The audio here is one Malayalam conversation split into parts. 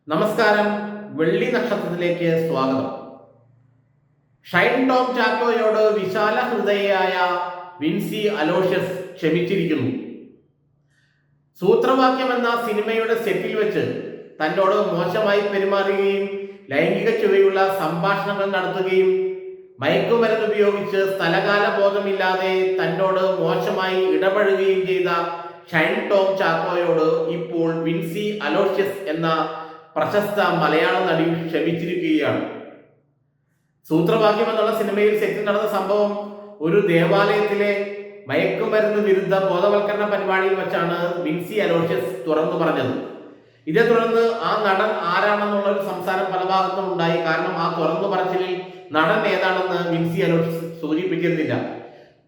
നമസ്കാരം. വെള്ളി നക്ഷത്രത്തിലേക്ക് സ്വാഗതം. ഷൈൻ ടോം ചാക്കോയോട് വിശാല ഹൃദയയായ വിൻസി അലോഷ്യസ് ക്ഷമിച്ചിരിക്കുന്നു. സൂത്രവാക്യം എന്ന സിനിമയുടെ സെറ്റിൽ വെച്ച് തന്നോട് മോശമായി പെരുമാറുകയും ലൈംഗിക ചുവയുള്ള സംഭാഷണങ്ങൾ നടത്തുകയും മയക്കുമരുന്ന് ഉപയോഗിച്ച് സ്ഥലകാല ബോധമില്ലാതെ തന്നോട് മോശമായി ഇടപഴകുകയും ചെയ്ത ഷൈൻ ടോം ചാക്കോയോട് ഇപ്പോൾ വിൻസി അലോഷ്യസ് എന്ന പ്രശസ്ത മലയാള നടി ക്ഷമിച്ചിരിക്കുകയാണ്. സൂത്രവാക്യം എന്നുള്ള സിനിമയിൽ സെറ്റിൽ നടന്ന സംഭവം ഒരു ദേവാലയത്തിലെ മയക്കുമരുന്ന് വിരുദ്ധ ബോധവൽക്കരണ പരിപാടിയിൽ വെച്ചാണ് വിൻസി അലോഷ്യസ് തുറന്നു പറഞ്ഞത്. ഇതേ തുടർന്ന് ആ നടൻ ആരാണെന്നുള്ള ഒരു സംസാരം പല ഭാഗത്തും ഉണ്ടായി. കാരണം ആ തുറന്നു പറച്ചിലിൽ നടൻ ഏതാണെന്ന് വിൻസി അലോഷ്യസ് സൂചിപ്പിച്ചിരുന്നില്ല.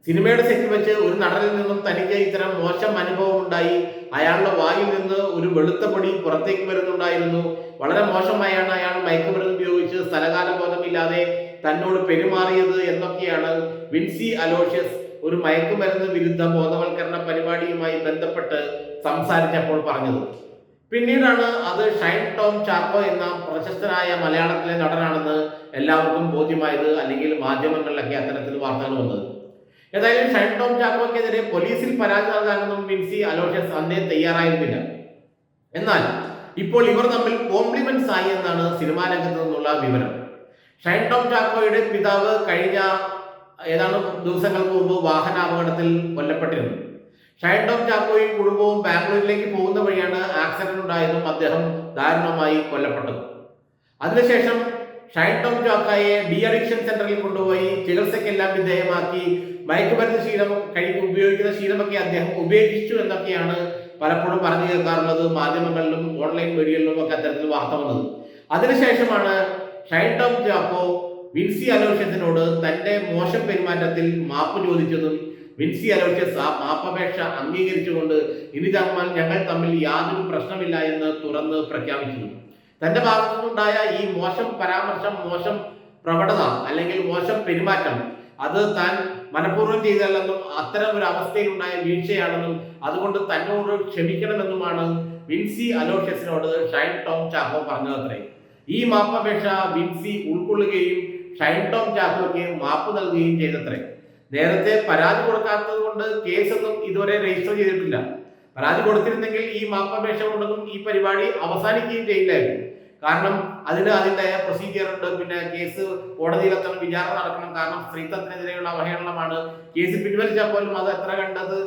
സിനിമയുടെ സെറ്റിൽ വെച്ച് ഒരു നടനിൽ നിന്നും തനിക്ക് ഇത്തരം മോശം അനുഭവം ഉണ്ടായി. അയാളുടെ വായിൽ നിന്ന് ഒരു വെളുത്ത പൊടി പുറത്തേക്ക് വരുന്നുണ്ടായിരുന്നു. വളരെ മോശമായാണ് അയാൾ മയക്കുമരുന്ന് ഉപയോഗിച്ച് സ്ഥലകാല ബോധമില്ലാതെ തന്നോട് പെരുമാറിയത് എന്നൊക്കെയാണ് വിൻസി അലോഷ്യസ് ഒരു മയക്കുമരുന്ന് വിരുദ്ധ ബോധവൽക്കരണ പരിപാടിയുമായി ബന്ധപ്പെട്ട് സംസാരിച്ചപ്പോൾ പറഞ്ഞത്. പിന്നീടാണ് അത് ഷൈൻ ടോം ചാക്കോ എന്ന പ്രശസ്തനായ മലയാളത്തിലെ നടനാണെന്ന് എല്ലാവർക്കും ബോധ്യമായത്, അല്ലെങ്കിൽ മാധ്യമങ്ങളിലൊക്കെ അത്തരത്തിൽ വാർത്തകൾ വന്നത്. ഏതായാലും ഷൈൻ ടോം ചാക്കോക്കെതിരെ പോലീസിൽ പരാതി നൽകാനൊന്നും വിൻസി അലോഷ്യസ് അന്നേ തയ്യാറായിരുന്നില്ല. എന്നാൽ ഇപ്പോൾ ഇവർ തമ്മിൽ കോംപ്ലിമെന്റ്സ് ആയി എന്നാണ് സിനിമാ രംഗത്ത് നിന്നുള്ള വിവരം. ഷൈൻ ടോം ചാക്കോയുടെ പിതാവ് കഴിഞ്ഞ ഏതാനും ദിവസങ്ങൾക്ക് മുമ്പ് വാഹനാപകടത്തിൽ കൊല്ലപ്പെട്ടിരുന്നു. ഷൈൻ ടോം ചാക്കോയും കുടുംബവും ബാംഗ്ലൂരിലേക്ക് പോകുന്ന വഴിയാണ് ആക്സിഡന്റ് ഉണ്ടായതും അദ്ദേഹം ദാരുണമായി കൊല്ലപ്പെട്ടത്. അതിനുശേഷം ഷൈൻ ടോം ചാക്കോയെ ഡി അഡിക്ഷൻ സെന്ററിൽ കൊണ്ടുപോയി ചികിത്സയ്ക്കെല്ലാം വിധേയമാക്കി. മയക്കുമരുന്ന് ഉപയോഗിക്കുന്ന ശീലമൊക്കെ അദ്ദേഹം ഉപേക്ഷിച്ചു എന്നൊക്കെയാണ് പലപ്പോഴും പറഞ്ഞു കേൾക്കാറുള്ളത്. മാധ്യമങ്ങളിലും ഓൺലൈൻ മീഡിയകളിലും ഒക്കെ അത്തരത്തിൽ വാർത്ത വന്നത്. അതിനുശേഷമാണ് ഷൈൻ ടോം ചാക്കോ വിൻസി അലോഷ്യസിനോട് തന്റെ മോശം പെരുമാറ്റത്തിൽ മാപ്പ് ചോദിച്ചതും വിൻസി അലോഷ്യസ് ആ മാപ്പപേക്ഷ അംഗീകരിച്ചുകൊണ്ട് ഇനി ഞങ്ങൾ തമ്മിൽ യാതൊരു പ്രശ്നമില്ല എന്ന് തുറന്ന് പ്രഖ്യാപിച്ചു. തന്റെ ഭാഗത്തുനിന്നുണ്ടായ ഈ മോശം പരാമർശം, മോശം പ്രവണത അല്ലെങ്കിൽ മോശം പെരുമാറ്റം അത് താൻ മനഃപൂർവ്വം ചെയ്തല്ലെന്നും അത്തരം ഒരു അവസ്ഥയിലുണ്ടായ വീഴ്ചയാണെന്നും അതുകൊണ്ട് തന്നോട് ക്ഷമിക്കണമെന്നുമാണ് വിൻസി അലോഷ്യസിനോട് ഷൈൻ ടോം ചാക്കോ പറഞ്ഞതത്രേ. ഈ മാപ്പപേക്ഷ വിൻസി ഉൾക്കൊള്ളുകയും ഷൈൻ ടോം ചാക്കോയ്ക്ക് മാപ്പ് നൽകുകയും ചെയ്തത്രേ. നേരത്തെ പരാതി കൊടുക്കാത്തത് കൊണ്ട് കേസൊന്നും ഇതുവരെ രജിസ്റ്റർ ചെയ്തിട്ടില്ല. പരാതി കൊടുത്തിരുന്നെങ്കിൽ ഈ മാപ്പപേക്ഷ കൊണ്ടൊന്നും ഈ പരിപാടി അവസാനിക്കുകയും ചെയ്യില്ലായിരുന്നു. കാരണം അതിന് അതിൻ്റെതായ പ്രൊസീജിയർ ഉണ്ട്. പിന്നെ കേസ് കോടതിയിലെത്തണം, വിചാരണ നടക്കണം. കാരണം സ്ത്രീത്വത്തിനെതിരെയുള്ള അവഹേളനമാണ്. കേസ് പിൻവലിച്ചാൽ പോലും അത് എത്ര കണ്ടത്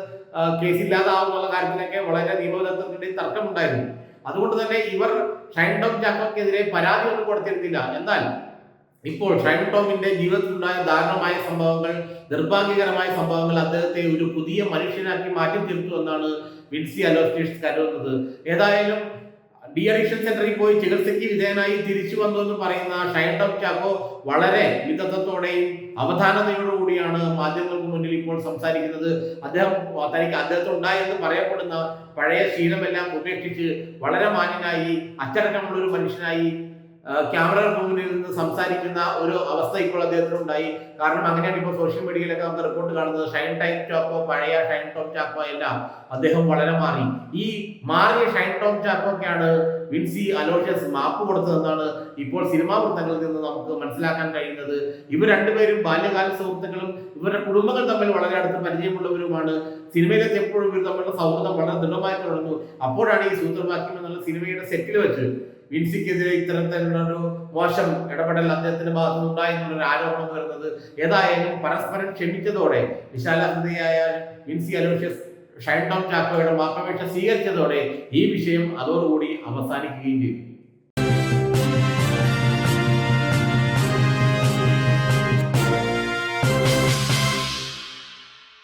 കേസ് ഇല്ലാതാവുന്നുള്ള കാര്യത്തിലൊക്കെ വളരെ നിയമവിദഗ്ധർക്കിടയിൽ തർക്കമുണ്ടായിരുന്നു. അതുകൊണ്ട് തന്നെ ഇവർ ഷൈൻ ടോം ചാക്കോക്കെതിരെ പരാതി ഒന്നും കൊടുത്തിരുന്നില്ല. എന്നാൽ ഇപ്പോൾ ഷൈൻ ടോമിന്റെ ജീവിതത്തിലുണ്ടായ ദാരുണമായ സംഭവങ്ങൾ, നിർഭാഗ്യകരമായ സംഭവങ്ങൾ അദ്ദേഹത്തെ ഒരു പുതിയ മനുഷ്യനാക്കി മാറ്റി തീർത്തു എന്നാണ് വിൻസി അലോഷ്യസ് കരുതുന്നത്. ഏതായാലും ഡി അഡിക്ഷൻ സെന്ററിൽ പോയി ചികിത്സയ്ക്ക് വിധേയനായി തിരിച്ചു വന്നു എന്ന് പറയുന്ന ഷൈൻ ടോം ചാക്കോ വളരെ വിദഗ്ധത്തോടെയും അവധാനതയോടുകൂടിയാണ് മാധ്യമങ്ങൾക്ക് മുന്നിൽ ഇപ്പോൾ സംസാരിക്കുന്നത്. അദ്ദേഹത്തിന് ഉണ്ടായെന്ന് പറയപ്പെടുന്ന പഴയ ശീലമെല്ലാം ഉപേക്ഷിച്ച് വളരെ മാന്യനായി അച്ചടക്കമുള്ള ഒരു മനുഷ്യനായി ക്യാമറകൾക്ക് മുന്നിൽ നിന്ന് സംസാരിക്കുന്ന ഒരു അവസ്ഥ ഇപ്പോൾ അദ്ദേഹത്തിനുണ്ടായി. കാരണം അങ്ങനെയാണ് ഇപ്പോൾ സോഷ്യൽ മീഡിയയിലൊക്കെ നമുക്ക് റിപ്പോർട്ട് കാണുന്നത്. ഷൈൻ ടൈം ചാക്കോ, പഴയ ഷൈൻ ടോം ചാക്കോ എല്ലാം അദ്ദേഹം വളരെ മാറി. ഈ മാറിയ ഷൈൻ ടോം ചാക്കോക്കാണ് വിൻസി അലോഷ്യസ് മാപ്പ് കൊടുത്തതെന്നാണ് ഇപ്പോൾ സിനിമാ വൃത്തങ്ങളിൽ നിന്ന് നമുക്ക് മനസ്സിലാക്കാൻ കഴിയുന്നത്. ഇവർ രണ്ടുപേരും ബാല്യകാല സുഹൃത്തുക്കളും ഇവരുടെ കുടുംബങ്ങൾ തമ്മിൽ വളരെ അടുത്ത് പരിചയമുള്ളവരുമാണ്. സിനിമയിലെത്തിയപ്പോഴും ഇവർ തമ്മിലുള്ള സൗഹൃദം വളരെ ദൃഢമായി തുടർന്നു. അപ്പോഴാണ് ഈ സൂത്രവാക്യം എന്നുള്ള സിനിമയുടെ സെറ്റിൽ വെച്ച് വിൻസിക്കെതിരെ ഇത്തരത്തിലുള്ളൊരു മോശം ഇടപെടൽ അദ്ദേഹത്തിന്റെ ഭാഗത്തുനിന്ന് ഉണ്ടായെന്നുള്ളൊരു ആരോപണം വരുന്നത്. ഏതായാലും പരസ്പരം ക്ഷമിച്ചതോടെ വിശാലഹൃദയായ വിൻസി അലോഷ്യസ് ഷൈൻ ടോം ചാക്കോയുടെ മാപ്പപേക്ഷ സ്വീകരിച്ചതോടെ ഈ വിഷയം അതോടുകൂടി അവസാനിക്കുകയും ചെയ്തു.